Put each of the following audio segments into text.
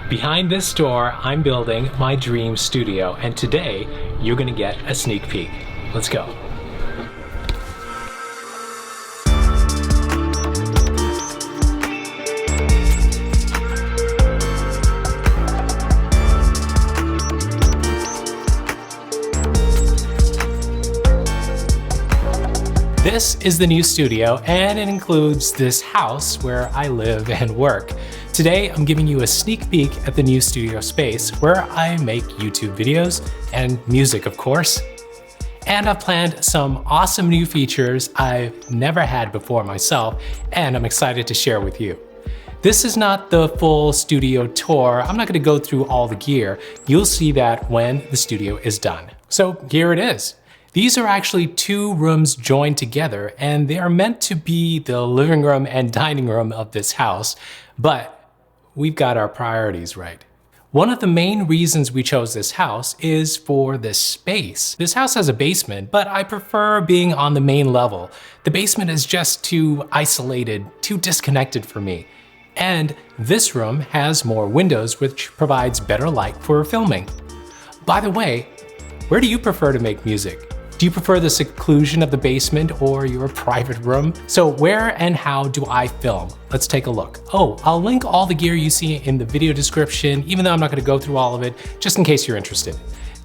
Behind this door, I'm building my dream studio, and today you're gonna get a sneak peek. Let's go. This is the new studio, and it includes this house where I live and work. Today, I'm giving you a sneak peek at the new studio space where I make YouTube videos and music, of course. And I've planned some awesome new features I've never had before myself, and I'm excited to share with you. This is not the full studio tour. I'm not gonna go through all the gear. You'll see that when the studio is done. So here it is. These are actually two rooms joined together, and they are meant to be the living room and dining room of this house, but we've got our priorities right. One of the main reasons we chose this house is for this space. This house has a basement, but I prefer being on the main level. The basement is just too isolated, too disconnected for me. And this room has more windows, which provides better light for filming. By the way, where do you prefer to make music? Do you prefer the seclusion of the basement or your private room? So where and how do I film? Let's take a look. Oh, I'll link all the gear you see in the video description, even though I'm not gonna go through all of it, just in case you're interested.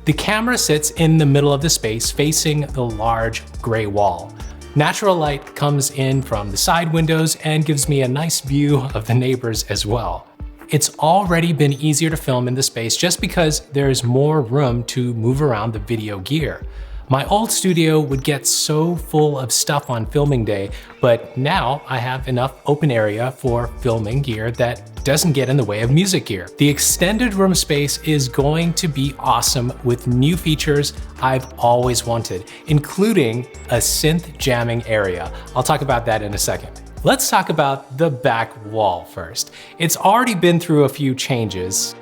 The camera sits in the middle of the space facing the large gray wall. Natural light comes in from the side windows and gives me a nice view of the neighbors as well. It's already been easier to film in the space just because there's more room to move around the video gear. My old studio would get so full of stuff on filming day, but now I have enough open area for filming gear that doesn't get in the way of music gear. The extended room space is going to be awesome with new features I've always wanted, including a synth jamming area. I'll talk about that in a second. Let's talk about the back wall first. It's already been through a few changes.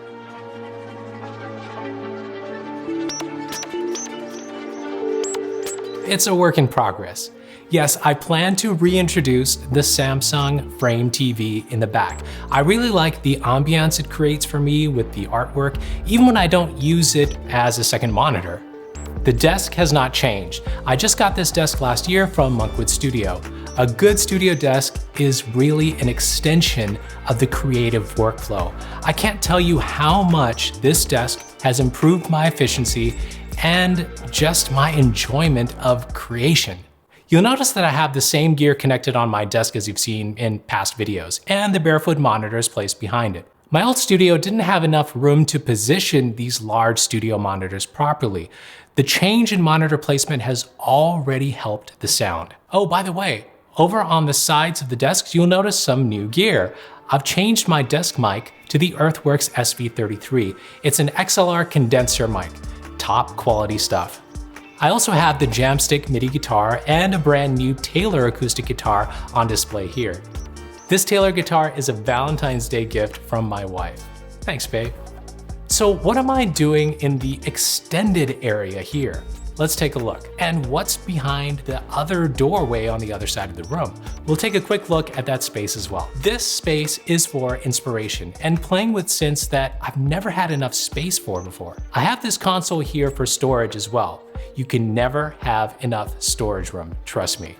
It's a work in progress. Yes, I plan to reintroduce the Samsung Frame TV in the back. I really like the ambiance it creates for me with the artwork, even when I don't use it as a second monitor. The desk has not changed. I just got this desk last year from Monkwood Studio. A good studio desk is really an extension of the creative workflow. I can't tell you how much this desk has improved my efficiency and just my enjoyment of creation. You'll notice that I have the same gear connected on my desk as you've seen in past videos, and the barefoot monitor is placed behind it. My old studio didn't have enough room to position these large studio monitors properly. The change in monitor placement has already helped the sound. Oh, by the way, over on the sides of the desks, you'll notice some new gear. I've changed my desk mic to the Earthworks SV33. It's an XLR condenser mic. Top quality stuff. I also have the Jamstick MIDI guitar and a brand new Taylor acoustic guitar on display here. This Taylor guitar is a Valentine's Day gift from my wife. Thanks, babe. So what am I doing in the extended area here? Let's take a look. And what's behind the other doorway on the other side of the room? We'll take a quick look at that space as well. This space is for inspiration and playing with synths that I've never had enough space for before. I have this console here for storage as well. You can never have enough storage room, trust me.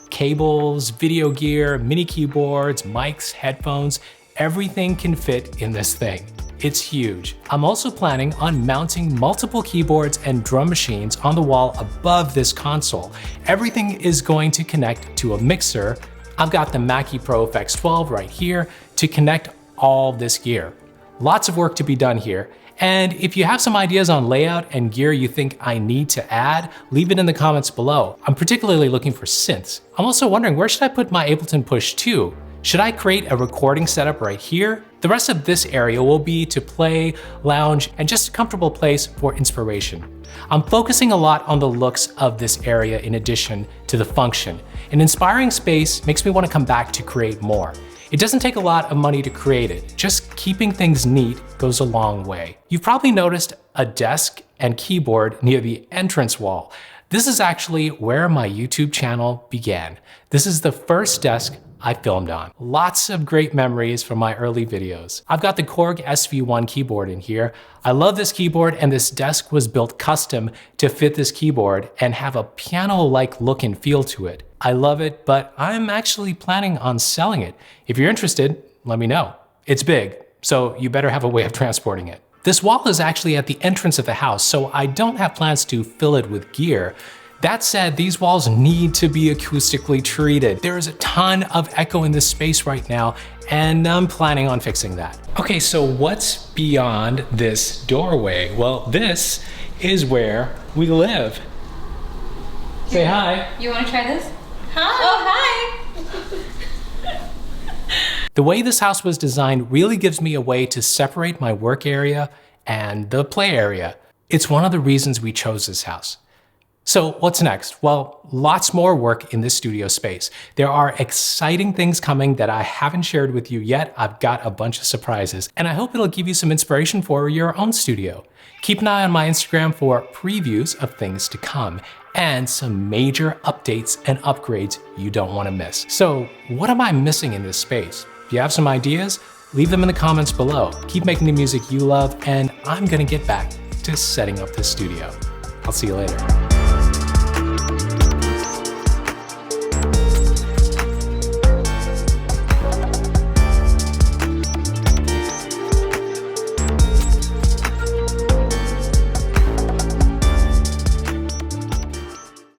Cables, video gear, mini keyboards, mics, headphones, everything can fit in this thing. It's huge. I'm also planning on mounting multiple keyboards and drum machines on the wall above this console. Everything is going to connect to a mixer. I've got the Mackie Pro FX12 right here to connect all this gear. Lots of work to be done here. And if you have some ideas on layout and gear you think I need to add, leave it in the comments below. I'm particularly looking for synths. I'm also wondering, where should I put my Ableton Push 2? Should I create a recording setup right here? The rest of this area will be to play, lounge, and just a comfortable place for inspiration. I'm focusing a lot on the looks of this area in addition to the function. An inspiring space makes me want to come back to create more. It doesn't take a lot of money to create it. Just keeping things neat goes a long way. You've probably noticed a desk and keyboard near the entrance wall. This is actually where my YouTube channel began. This is the first desk I filmed on. Lots of great memories from my early videos. I've got the Korg SV1 keyboard in here. I love this keyboard, and this desk was built custom to fit this keyboard and have a piano-like look and feel to it. I love it, but I'm actually planning on selling it. If you're interested, let me know. It's big, so you better have a way of transporting it. This wall is actually at the entrance of the house, so I don't have plans to fill it with gear. That said, these walls need to be acoustically treated. There is a ton of echo in this space right now, and I'm planning on fixing that. Okay, so what's beyond this doorway? Well, this is where we live. Say hi. You want to try this? Hi. Oh, hi. The way this house was designed really gives me a way to separate my work area and the play area. It's one of the reasons we chose this house. So what's next? Well, lots more work in this studio space. There are exciting things coming that I haven't shared with you yet. I've got a bunch of surprises, and I hope it'll give you some inspiration for your own studio. Keep an eye on my Instagram for previews of things to come and some major updates and upgrades you don't want to miss. So what am I missing in this space? If you have some ideas, leave them in the comments below. Keep making the music you love, and I'm gonna get back to setting up this studio. I'll see you later.